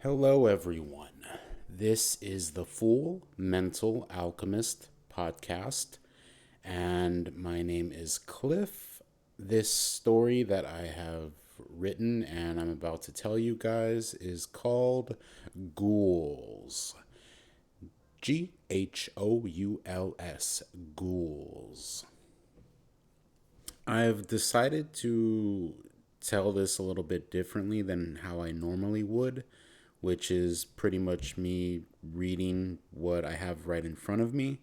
Hello, everyone. This is the Full Mental Alchemist podcast, and my name is Cliff. This story that I have written and I'm about to tell you guys is called Ghouls. Ghouls. Ghouls. I've decided to tell this a little bit differently than how I normally would, which is pretty much me reading what I have right in front of me.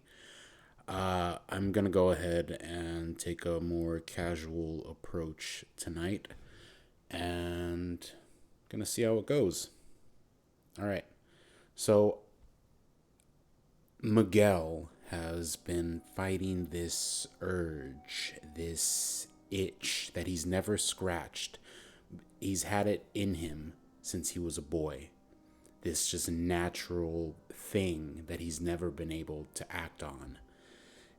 I'm going to go ahead and take a more casual approach tonight and going to see how it goes. All right. So, Miguel has been fighting this urge, this itch that he's never scratched. He's had it in him since he was a boy. This just natural thing that he's never been able to act on.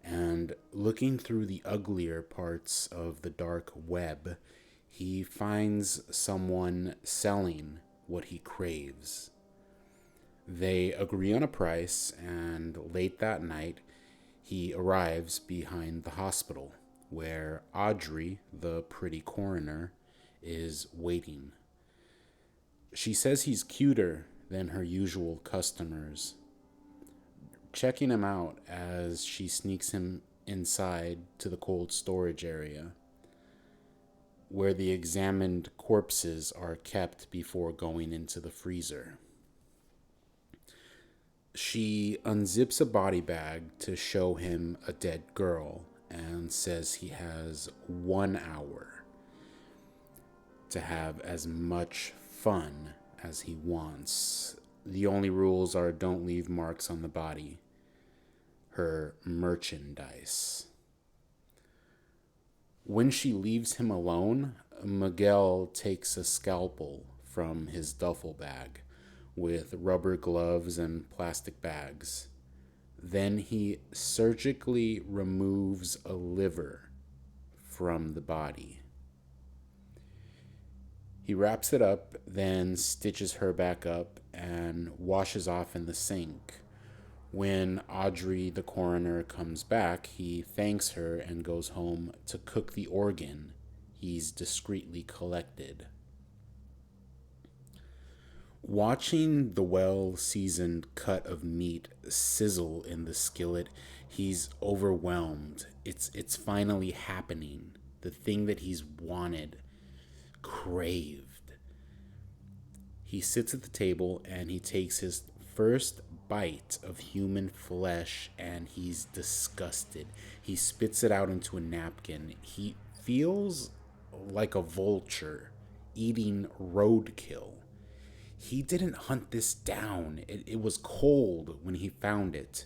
And looking through the uglier parts of the dark web, he finds someone selling what he craves. They agree on a price, and late that night, he arrives behind the hospital where Audrey, the pretty coroner, is waiting. She says he's cuter than her usual customers, checking him out as she sneaks him inside to the cold storage area where the examined corpses are kept before going into the freezer. She unzips a body bag to show him a dead girl and says he has 1 hour to have as much fun as he wants. The only rules are don't leave marks on the body. Her merchandise. When she leaves him alone, Miguel takes a scalpel from his duffel bag with rubber gloves and plastic bags. Then he surgically removes a liver from the body. He wraps it up, then stitches her back up and washes off in the sink. When Audrey, the coroner, comes back, he thanks her and goes home to cook the organ he's discreetly collected. Watching the well-seasoned cut of meat sizzle in the skillet, he's overwhelmed. It's finally happening. The thing that he's wanted, craved. He sits at the table and he takes his first bite of human flesh and he's disgusted. He spits it out into a napkin. He feels like a vulture eating roadkill. He didn't hunt this down. It was cold when he found it.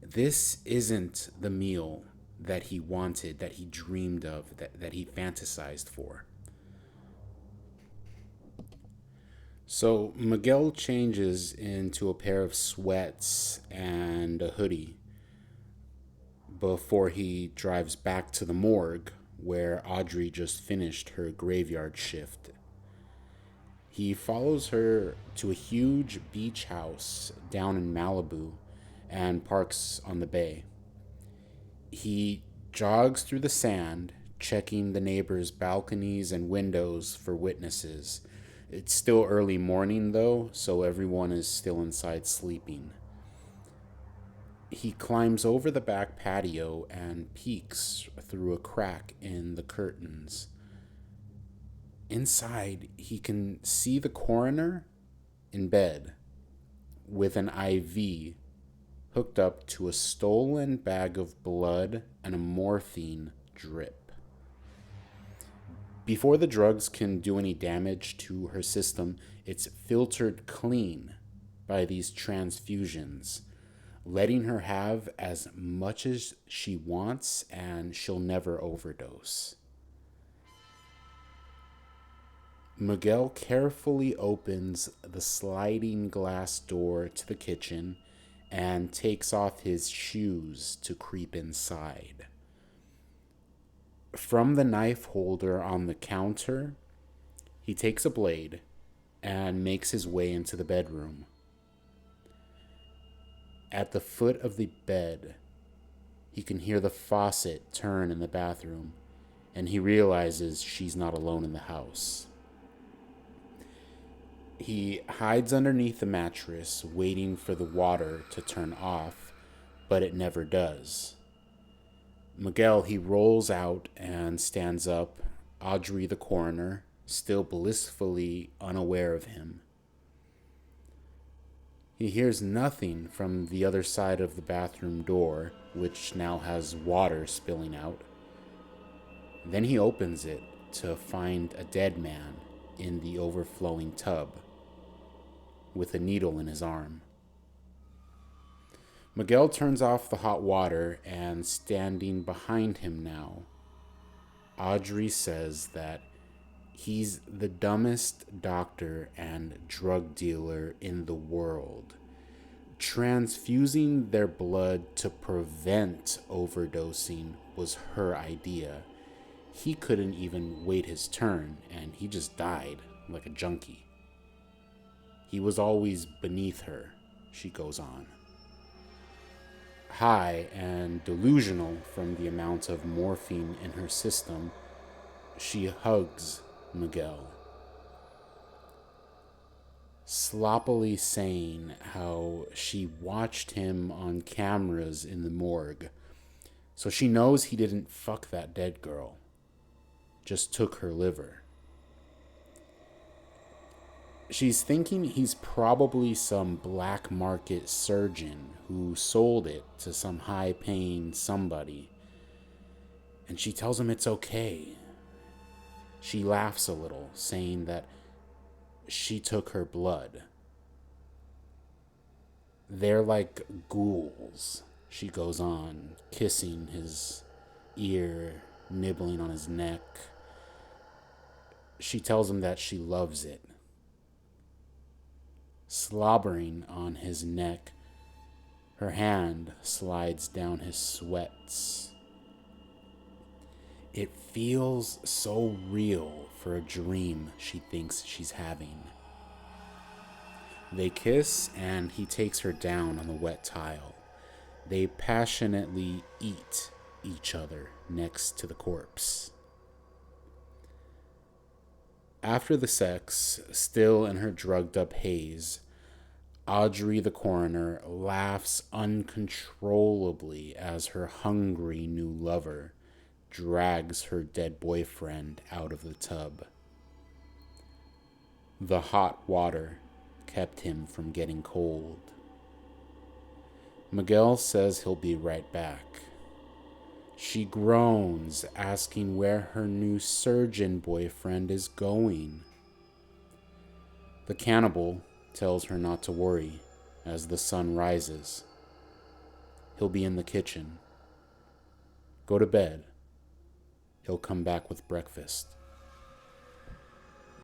This isn't the meal that he wanted, that he dreamed of, that he fantasized for. So Miguel changes into a pair of sweats and a hoodie before he drives back to the morgue where Audrey just finished her graveyard shift. He follows her to a huge beach house down in Malibu and parks on the bay. He jogs through the sand, checking the neighbors' balconies and windows for witnesses. It's still early morning, though, so everyone is still inside sleeping. He climbs over the back patio and peeks through a crack in the curtains. Inside, he can see the coroner in bed with an IV hooked up to a stolen bag of blood and a morphine drip. Before the drugs can do any damage to her system, it's filtered clean by these transfusions, letting her have as much as she wants and she'll never overdose. Miguel carefully opens the sliding glass door to the kitchen and takes off his shoes to creep inside. From the knife holder on the counter, he takes a blade and makes his way into the bedroom. At the foot of the bed, he can hear the faucet turn in the bathroom, and he realizes she's not alone in the house. He hides underneath the mattress, waiting for the water to turn off, but it never does. Miguel, he rolls out and stands up, Audrey the coroner, still blissfully unaware of him. He hears nothing from the other side of the bathroom door, which now has water spilling out. Then he opens it to find a dead man in the overflowing tub, with a needle in his arm. Miguel turns off the hot water, and standing behind him now, Audrey says that he's the dumbest doctor and drug dealer in the world. Transfusing their blood to prevent overdosing was her idea. He couldn't even wait his turn, and he just died like a junkie. He was always beneath her, she goes on. High and delusional from the amount of morphine in her system, she hugs Miguel, sloppily saying how she watched him on cameras in the morgue, so she knows he didn't fuck that dead girl, just took her liver. She's thinking he's probably some black market surgeon who sold it to some high-paying somebody, and she tells him it's okay. She laughs a little, saying that she took her blood. They're like ghouls, she goes on, kissing his ear, nibbling on his neck. She tells him that she loves it. Slobbering on his neck, her hand slides down his sweats. It feels so real for a dream she thinks she's having. They kiss, and he takes her down on the wet tile. They passionately eat each other next to the corpse. After the sex, still in her drugged-up haze, Audrey the coroner laughs uncontrollably as her hungry new lover drags her dead boyfriend out of the tub. The hot water kept him from getting cold. Miguel says he'll be right back. She groans, asking where her new surgeon boyfriend is going. The cannibal tells her not to worry as the sun rises. He'll be in the kitchen. Go to bed. He'll come back with breakfast.